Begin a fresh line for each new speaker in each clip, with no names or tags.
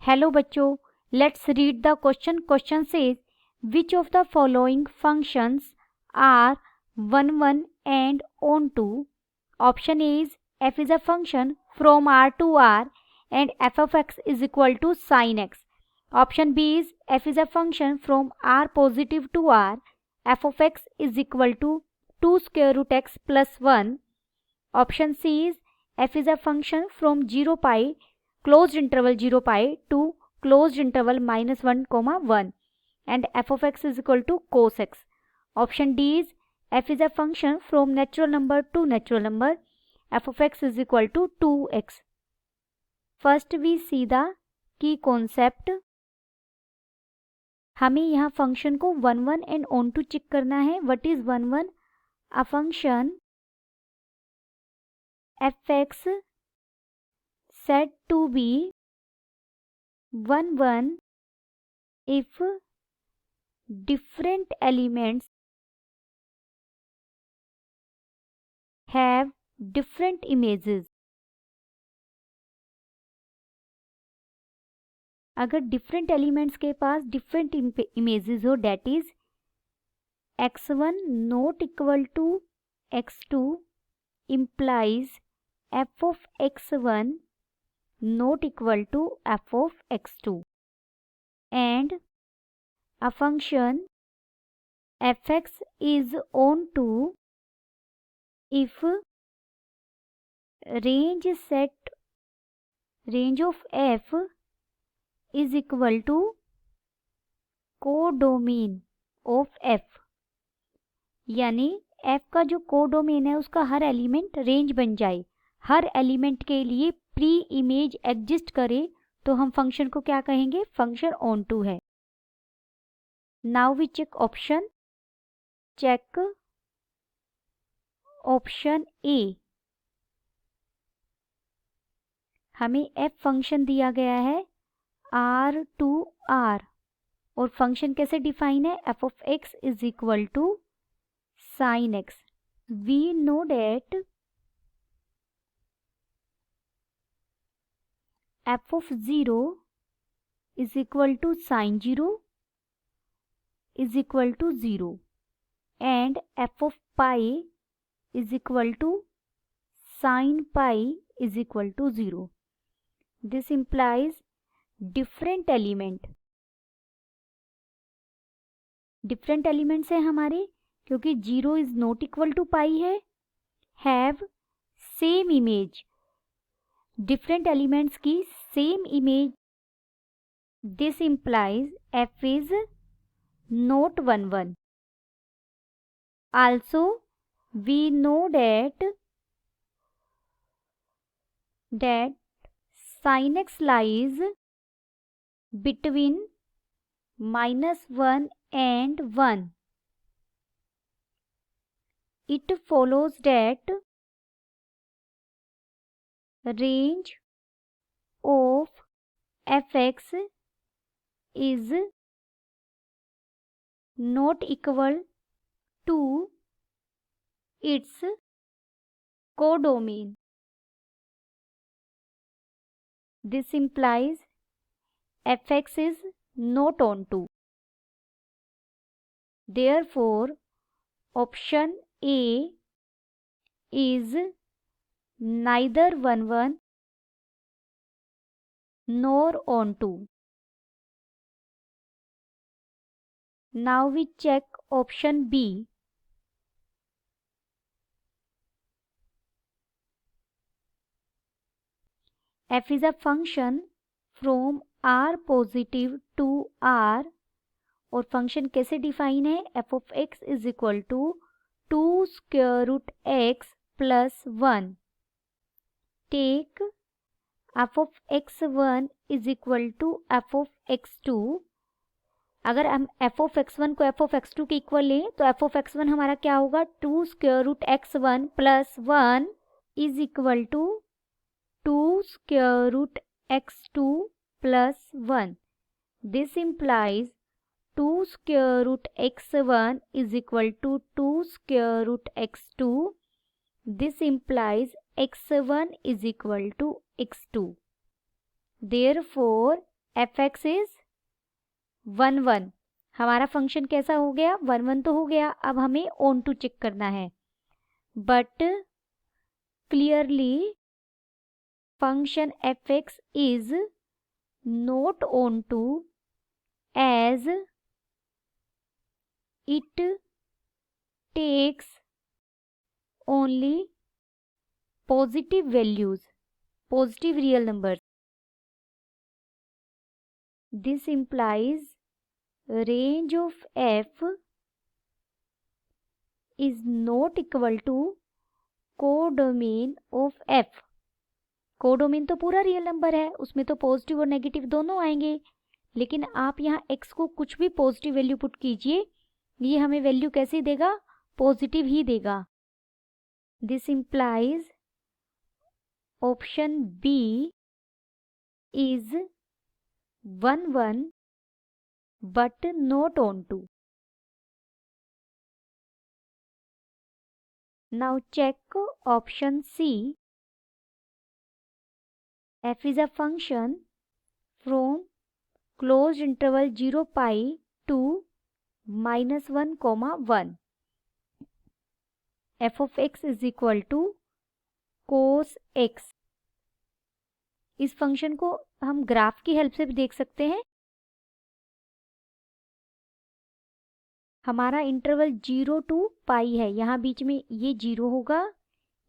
Hello बच्चों, let's read the question. Question says which of the following functions are one one and onto. Option A is f is a function from r to r and f of x is equal to sin x. Option B is f is a function from r positive to r, f of x is equal to 2 square root x plus 1. Option C is f is a function from 0 pi closed interval 0 pi to closed interval minus 1 comma 1 and f of x is equal to cos x. Option D is f is a function from natural number to natural number, f of x is equal to 2x. First we see the key concept. हमें यहाँ function को one one and onto check करना है. What is one one? A function fx said to be 1 1 if different elements have different images. अगर different elements के पास different images हो, that is x1 not equal to x2 implies f of x1 not equal to f of x2 and a function fx is on to if range of f is equal to codomain of f. यानी f का जो codomain है उसका हर element range बन जाए, हर element के लिए pre image exist करे, तो हम फंक्शन को क्या कहेंगे? फंक्शन ऑन टू है. Now we check option. Check option A. हमें f फंक्शन दिया गया है r टू r और फंक्शन कैसे डिफाइन है? f of x is equal to sin x. We know that f of 0 is equal to sin 0 is equal to 0 and f of pi is equal to sin pi is equal to 0. This implies different elements है हमारे, क्योंकि 0 is not equal to pi है, have same image, different elements की same image. This implies f is not 1 1. Also we know that sin x lies between minus 1 and 1. It follows that range of fx is not equal to its codomain. This implies fx is not onto. Therefore, option A is neither 1 1 nor onto. Now we check option B. f is a function from r positive to r और function कैसे define है? f of x is equal to 2 square root x plus 1. Take f of x1 is equal to f of x2. अगर हम f of x1 को f of x2 के equal लें तो f of x1 हमारा क्या होगा? 2 square root x1 plus 1 is equal to 2 square root x2 plus 1. This implies 2 square root x1 is equal to 2 square root x2. This implies x1 is equal to x2. Therefore, F X is 1 1। हमारा function कैसा हो गया? 1 1 तो हो गया। अब हमें on to check करना है, but clearly function F X is not onto as it takes only positive values, positive real numbers. This implies range of f is not equal to codomain of f। Codomain तो पूरा real number है, उसमें तो positive और negative दोनों आएंगे, लेकिन आप यहाँ x को कुछ भी पॉजिटिव वैल्यू पुट कीजिए, ये हमें वैल्यू कैसी देगा? पॉजिटिव ही देगा। This implies option B is 1 1 but not on to. Now check option C. F is a function from closed interval 0 pi to -1, 1. f of x is equal to cos x। इस function को हम graph की help से भी देख सकते हैं। हमारा इंटरवल 0 टू पाई है, यहाँ बीच में ये 0 होगा,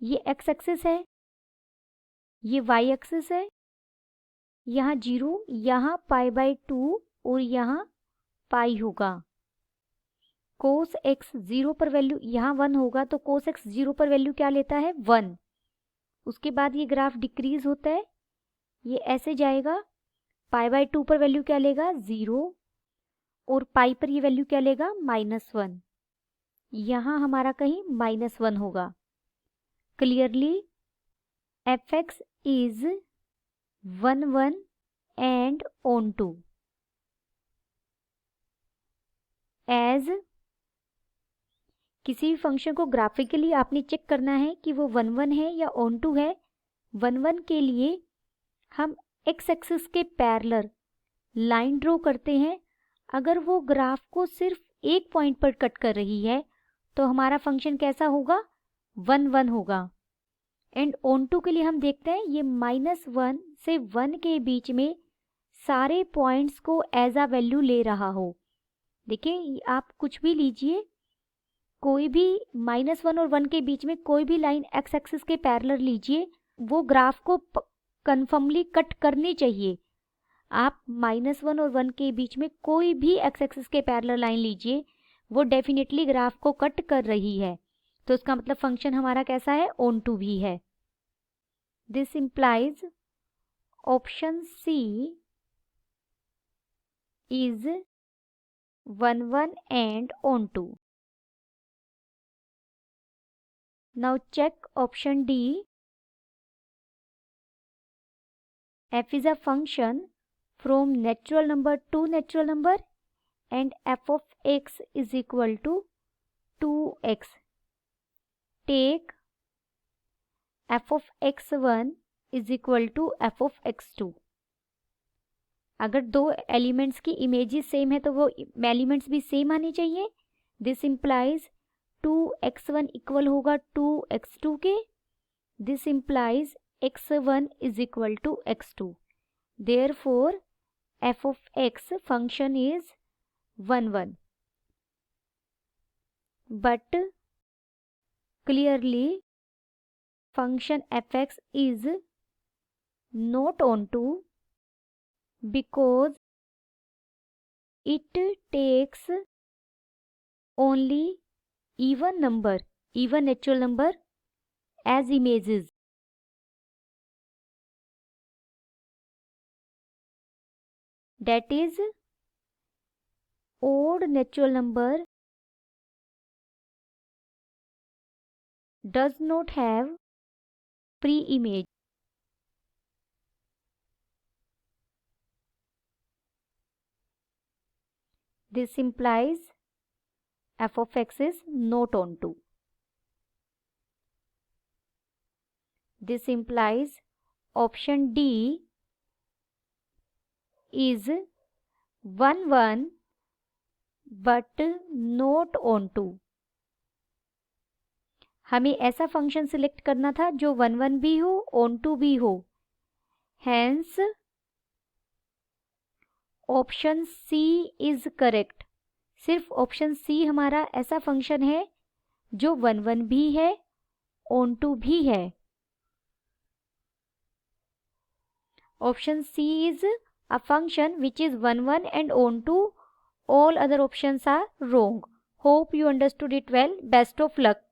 ये x एक्सिस है, ये y एक्सिस है, यहाँ 0, यहाँ π/2 और यहाँ पाई होगा। कोस x 0 पर वैल्यू यहाँ 1 होगा, तो कोस x 0 पर वैल्यू क्या लेता है? 1। उसके बाद ये ग्राफ डिक्रीज होता है, ये ऐसे जाएगा, π/2 पर वैल्यू क्या लेगा? 0, और पाई पर ये वैल्यू क्या लेगा? -1। यहाँ हमारा कहीं -1 होगा। Clearly F X is 1 1 and onto. As किसी भी फंक्शन को ग्राफिकली आपने चेक करना है कि वो 1 1 है या ऑन टू है। 1 1 के लिए हम एक्स एक्सिस के पैरेलल लाइन ड्रॉ करते हैं। अगर वो ग्राफ को सिर्फ एक पॉइंट पर कट कर रही है तो हमारा फंक्शन कैसा होगा? 1 1 होगा। एंड ऑन टू के लिए हम देखते हैं ये -1 से 1 के बीच में सारे पॉइंट्स को एज अ वैल्यू ले रहा हो। देखिए आप कुछ भी लीजिए, कोई भी -1 और 1 के बीच में कोई भी लाइन एक्स एक्सिस के पैरेलल लीजिए, वो ग्राफ को कन्फर्मली कट करनी चाहिए। आप -1 और 1 के बीच में कोई भी एक्स एक्सिस के पैरेलल लाइन लीजिए, वो डेफिनेटली ग्राफ को कट कर रही है, तो इसका मतलब फंक्शन हमारा कैसा है? ऑन टू भी है। This implies option C is 1 1 and onto. Now check option D. f is a function from natural number to natural number and f of x is equal to 2x. Take f of x1 is equal to f of x2. अगर दो elements की images same है तो वो elements भी same आने चाहिए। This implies 2x1 equal होगा 2x2 के। This implies x1 is equal to x2. Therefore, f of x function is 1 1. But clearly function fx is not onto because it takes only even natural number as images. That is, odd natural number does not have pre-image. This implies f of x is not onto. This implies option D is 1 1 but not onto। हमें ऐसा function select करना था जो 1 1 भी हो, onto भी हो। Hence option C is correct. सिर्फ ऑप्शन सी हमारा ऐसा फंक्शन है जो 1 1 भी है, onto भी है। Option C is a function which is 1 1 and onto. All other options are wrong. Hope you understood it well. Best of luck.